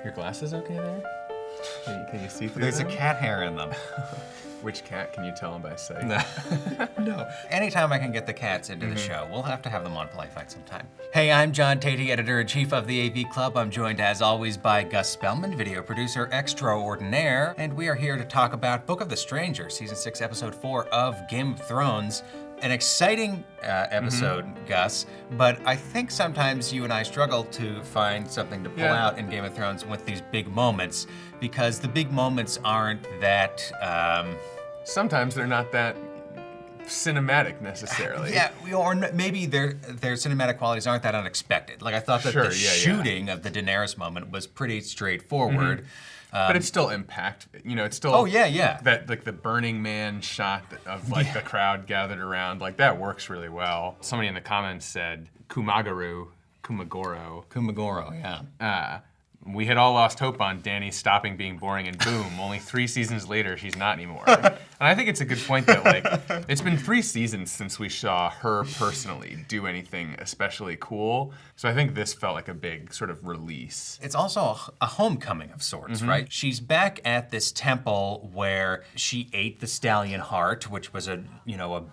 Your glasses okay there? Can you see through There's them? a cat hair in them. Which cat? Can you tell them by sight? No. Anytime I can get the cats into the show, we'll have to have them on Play Fight sometime. Hey, I'm John Tatey, editor-in-chief of the AV Club. I'm joined, as always, by Gus Spellman, video producer extraordinaire, and we are here to talk about Book of the Stranger, Season 6, Episode 4 of Game of Thrones. An exciting episode, Gus, but I think sometimes you and I struggle to find something to pull out in Game of Thrones with these big moments, because the big moments aren't that... Sometimes they're not that cinematic necessarily. Yeah, or maybe their cinematic qualities aren't that unexpected. Like I thought that the shooting of the Daenerys moment was pretty straightforward. But it's still impact. You know, it's still that like the Burning Man shot of like the crowd gathered around. Like that works really well. Somebody in the comments said Kumagoro, yeah. We had all lost hope on Dany stopping being boring, and boom, only 3 seasons later, she's not anymore. And I think it's a good point that, like, it's been 3 seasons since we saw her personally do anything especially cool. So I think this felt like a big sort of release. It's also a homecoming of sorts, right? She's back at this temple where she ate the stallion heart, which was a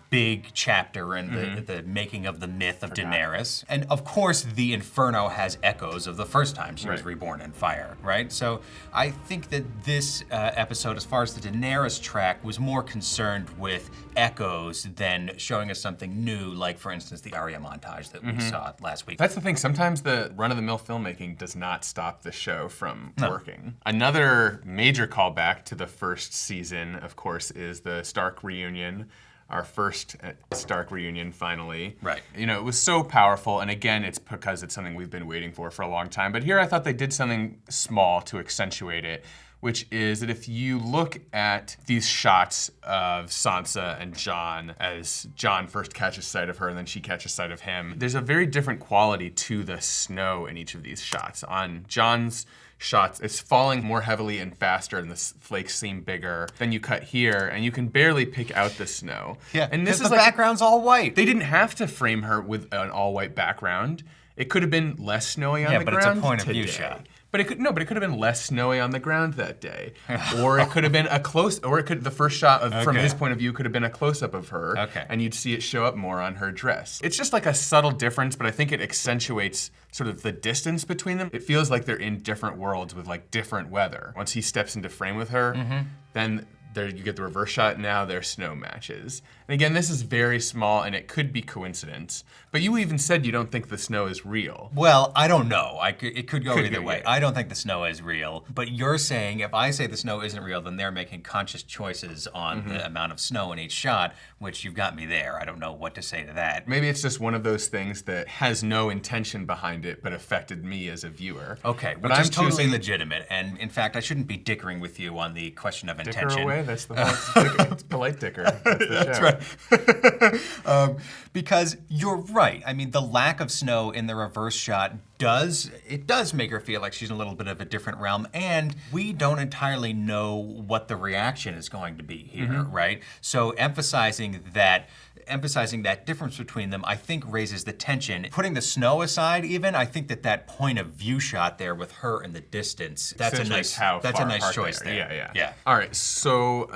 big chapter in the making of the myth of Daenerys. And of course, the Inferno has echoes of the first time she was reborn in fire, right? So I think that this episode, as far as the Daenerys track, was more concerned with echoes than showing us something new, like, for instance, the Arya montage that we saw last week. That's the thing. Sometimes the run-of-the-mill filmmaking does not stop the show from working. Another major callback to the first season, of course, is the Stark reunion. Our first Stark reunion, finally. Right. You know, it was so powerful, and again, it's because it's something we've been waiting for a long time. But here I thought they did something small to accentuate it, which is that if you look at these shots of Sansa and Jon, as Jon first catches sight of her and then she catches sight of him, there's a very different quality to the snow in each of these shots. On Jon's shots, it's falling more heavily and faster, and the flakes seem bigger. Then you cut here, and you can barely pick out the snow. Yeah, and this is the background's all white. They didn't have to frame her with an all-white background. It could have been less snowy on the ground. Yeah, but it's a point of view today. shot. But it could have been less snowy on the ground that day, or it could have been the first shot from his point of view could have been a close-up of her, and you'd see it show up more on her dress. It's just like a subtle difference, but I think it accentuates sort of the distance between them. It feels like they're in different worlds with like different weather. Once he steps into frame with her, then there you get the reverse shot. Now their snow matches. And again, this is very small, and it could be coincidence. But you even said you don't think the snow is real. Well, I don't know. It could go either way. I don't think the snow is real. But you're saying if I say the snow isn't real, then they're making conscious choices on the amount of snow in each shot, which you've got me there. I don't know what to say to that. Maybe it's just one of those things that has no intention behind it, but affected me as a viewer. Okay, but I'm totally legitimate. And in fact, I shouldn't be dickering with you on the question of intention. Dicker away? That's the whole it's polite dicker. That's right. Because you're right. I mean, the lack of snow in the reverse shot does make her feel like she's in a little bit of a different realm, and we don't entirely know what the reaction is going to be here, right? So emphasizing that difference between them, I think, raises the tension. Putting the snow aside, even, I think that point of view shot there with her in the distance, that's a nice choice there. Yeah. All right, so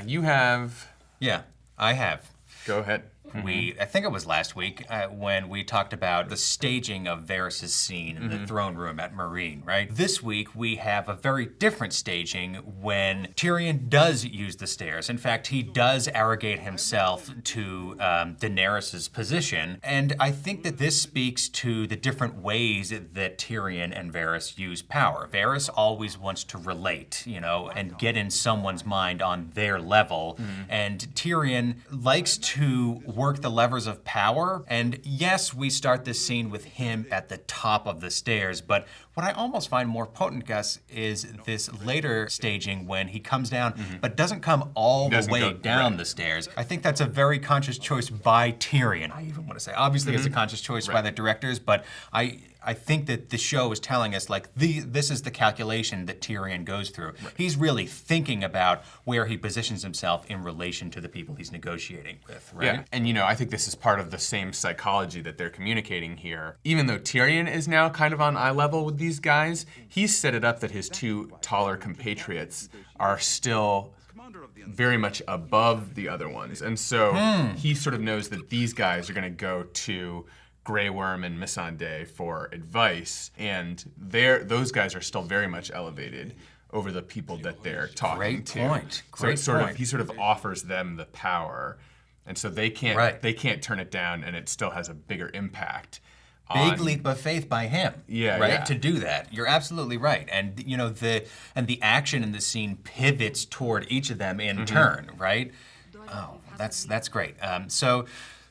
you have... Yeah, I have. Go ahead. I think it was last week when we talked about the staging of Varys' scene in the throne room at Meereen, right? This week we have a very different staging when Tyrion does use the stairs. In fact, he does arrogate himself to Daenerys' position, and I think that this speaks to the different ways that Tyrion and Varys use power. Varys always wants to relate, and get in someone's mind on their level, and Tyrion likes to work the levers of power. And yes, we start this scene with him at the top of the stairs, but what I almost find more potent, Gus, is this later staging when he comes down, but doesn't come all the way down the stairs. I think that's a very conscious choice by Tyrion, I even want to say. Obviously, it's a conscious choice by the directors, but I I think that the show is telling us, like, this is the calculation that Tyrion goes through. Right. He's really thinking about where he positions himself in relation to the people he's negotiating with, right? Yeah, and I think this is part of the same psychology that they're communicating here. Even though Tyrion is now kind of on eye level with these guys, he's set it up that his two taller compatriots are still very much above the other ones. And so he sort of knows that these guys are going to go to Grey Worm and Missandei for advice, and those guys are still very much elevated over the people that they're talking to. Great point. He sort of offers them the power, and so they can't turn it down, and it still has a bigger impact. Big leap of faith by him, yeah. To do that. You're absolutely right. And the action in the scene pivots toward each of them in turn, right? Oh, that's great. So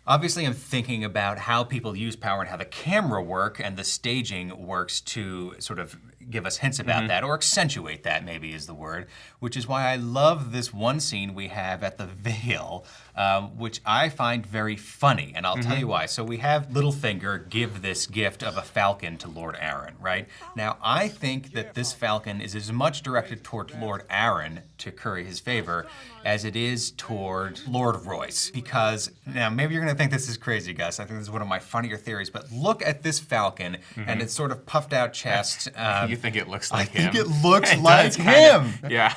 obviously I'm thinking about how people use power and how the camera work and the staging works to sort of give us hints about that, or accentuate that maybe is the word, which is why I love this one scene we have at the Vale, which I find very funny, and I'll tell you why. So we have Littlefinger give this gift of a falcon to Lord Arryn, right? Now, I think that this falcon is as much directed toward Lord Arryn to curry his favor as it is toward Lord Royce, because, now maybe you're gonna think this is crazy, Gus. I think this is one of my funnier theories, but look at this falcon and its sort of puffed out chest. You think it looks like him? I think it looks like him. Yeah,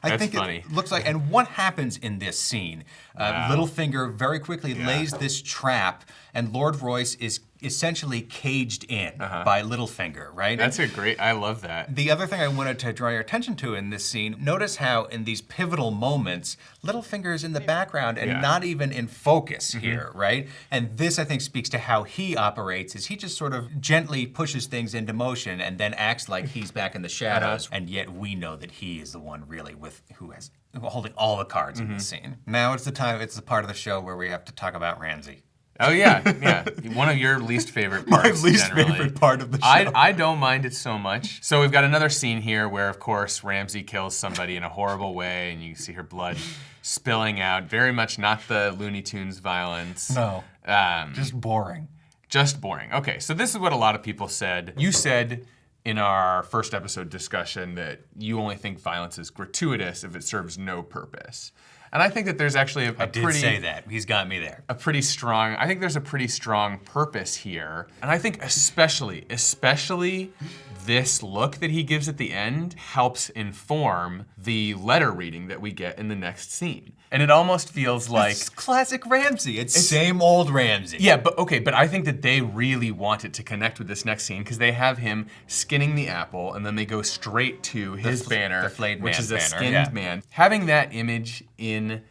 I think funny. It looks like, and what happens in this scene? Littlefinger very quickly lays this trap, and Lord Royce is essentially caged in by Littlefinger, right? I love that. The other thing I wanted to draw your attention to in this scene, notice how in these pivotal moments, Littlefinger is in the background and not even in focus here, right? And this, I think, speaks to how he operates, is he just sort of gently pushes things into motion and then acts like he's back in the shadows, and yet we know that he is the one really holding all the cards in this scene. Now it's the part of the show where we have to talk about Ramsay. Oh yeah. One of your least favorite parts. My least favorite part of the show. I don't mind it so much. So we've got another scene here where, of course, Ramsay kills somebody in a horrible way, and you see her blood spilling out. Very much not the Looney Tunes violence. No, just boring. Just boring. Okay, so this is what a lot of people said. You said in our first episode discussion that you only think violence is gratuitous if it serves no purpose. And I think that there's actually I did say that. He's got me there. I think there's a pretty strong purpose here. And I think especially this look that he gives at the end helps inform the letter reading that we get in the next scene. And it almost feels like... It's classic Ramsay. It's same old Ramsay. Yeah, but I think that they really wanted to connect with this next scene because they have him skinning the apple, and then they go straight to his banner, the flayed which is a banner, skinned man. Having that image in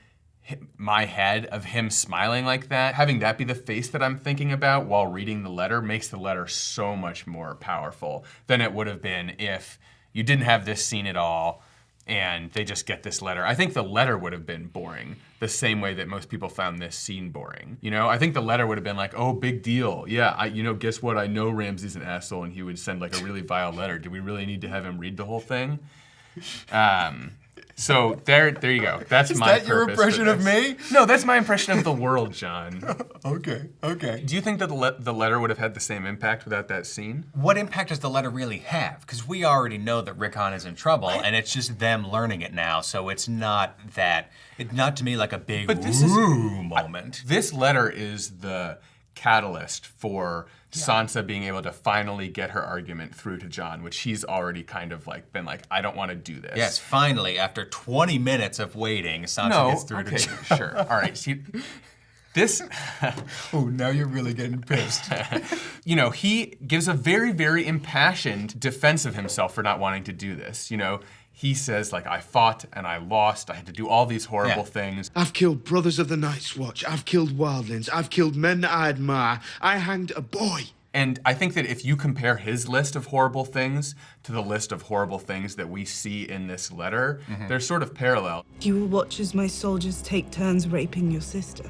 my head of him smiling like that, having that be the face that I'm thinking about while reading the letter makes the letter so much more powerful than it would have been if you didn't have this scene at all and they just get this letter. I think the letter would have been boring the same way that most people found this scene boring. I think the letter would have been like, oh, big deal. Yeah, guess what? I know Ramsay's an asshole, and he would send like a really vile letter. Do we really need to have him read the whole thing? So there you go. That's my purpose. Is that your impression of me? No, that's my impression of the world, John. Okay. Do you think that the letter would have had the same impact without that scene? What impact does the letter really have? Because we already know that Rickon is in trouble, and it's just them learning it now. So it's not to me like a big moment. This letter is the catalyst for Sansa being able to finally get her argument through to Jon, which he's already kind of been like, I don't want to do this. Yes, finally, after 20 minutes of waiting, Sansa gets through to Jon. Sure. All right. See, this... Oh, now you're really getting pissed. He gives a very, very impassioned defense of himself for not wanting to do this. He says, I fought and I lost. I had to do all these horrible things. I've killed brothers of the Night's Watch. I've killed wildlings. I've killed men that I admire. I hanged a boy. And I think that if you compare his list of horrible things to the list of horrible things that we see in this letter, they're sort of parallel. You will watch as my soldiers take turns raping your sister.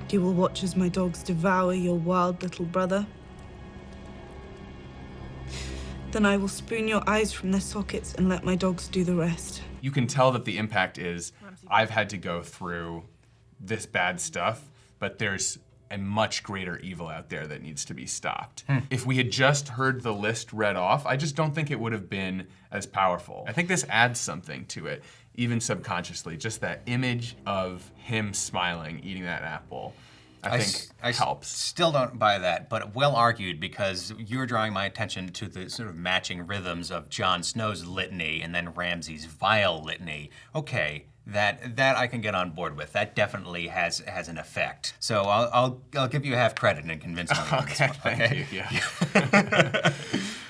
You will watch as my dogs devour your wild little brother. Then I will spoon your eyes from their sockets and let my dogs do the rest. You can tell that the impact is, I've had to go through this bad stuff, but there's a much greater evil out there that needs to be stopped. If we had just heard the list read off, I just don't think it would have been as powerful. I think this adds something to it, even subconsciously. Just that image of him smiling, eating that apple, I think helps. Still don't buy that, but well argued, because you're drawing my attention to the sort of matching rhythms of Jon Snow's litany and then Ramsay's vile litany. Okay, that I can get on board with. That definitely has an effect. So I'll give you half credit in convincing me. Okay, thank you. Yeah.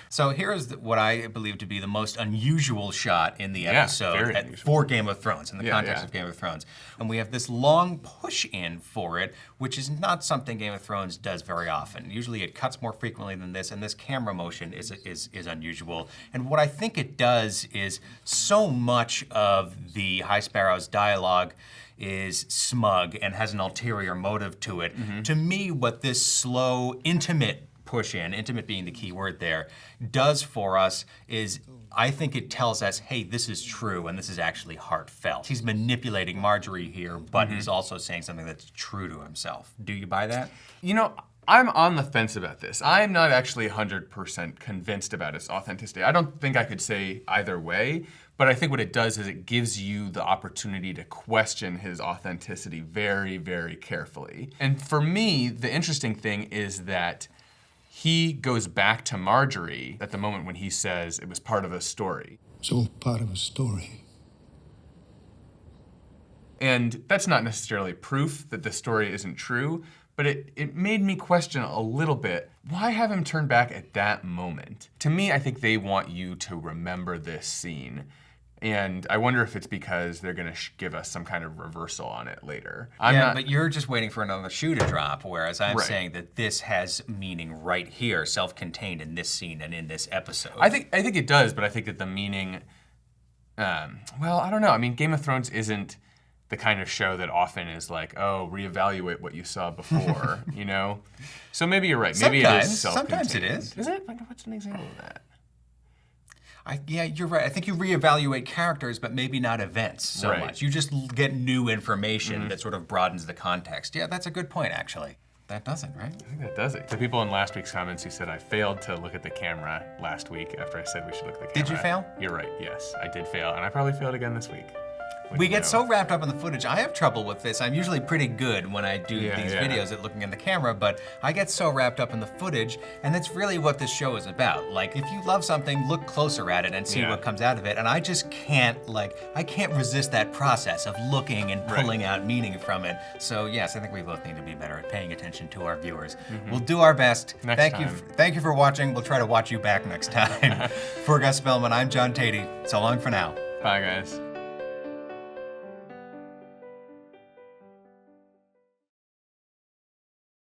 So here's what I believe to be the most unusual shot in the episode for Game of Thrones, in the context of Game of Thrones. And we have this long push in for it, which is not something Game of Thrones does very often. Usually it cuts more frequently than this, and this camera motion is unusual. And what I think it does is, so much of the High Sparrow's dialogue is smug and has an ulterior motive to it. To me, what this slow, intimate push in, intimate being the key word there, does for us is, I think it tells us, hey, this is true and this is actually heartfelt. He's manipulating Marjorie here, but he's also saying something that's true to himself. Do you buy that? You know, I'm on the fence about this. I'm not actually 100% convinced about its authenticity. I don't think I could say either way, but I think what it does is it gives you the opportunity to question his authenticity very, very carefully. And for me, the interesting thing is that he goes back to Marjorie at the moment when he says it was part of a story. It's all part of a story. And that's not necessarily proof that the story isn't true, but it made me question a little bit, why have him turn back at that moment? To me, I think they want you to remember this scene. And I wonder if it's because they're gonna give us some kind of reversal on it later. But you're just waiting for another shoe to drop, whereas I'm saying that this has meaning right here, self-contained in this scene and in this episode. I think it does, but I think that the meaning, well, I don't know. I mean, Game of Thrones isn't the kind of show that often is like, oh, reevaluate what you saw before, you know? So maybe you're right. Maybe it is self-contained. Sometimes it is. Is it? What's an example of that? Yeah, you're right. I think you reevaluate characters, but maybe not events so much. You just get new information that sort of broadens the context. Yeah, that's a good point, actually. That does it, right? I think that does it. The people in last week's comments who said I failed to look at the camera last week after I said we should look at the camera. Did you fail? You're right, yes. I did fail, and I probably failed again this week. We get so wrapped up in the footage. I have trouble with this. I'm usually pretty good when I do these videos at looking in the camera, but I get so wrapped up in the footage, and that's really what this show is about. Like, if you love something, look closer at it and see what comes out of it. And I just can't, I can't resist that process of looking and pulling out meaning from it. So yes, I think we both need to be better at paying attention to our viewers. We'll do our best. Thank you for watching. We'll try to watch you back next time. For Gus Spellman, I'm John Tatey. So long for now. Bye, guys.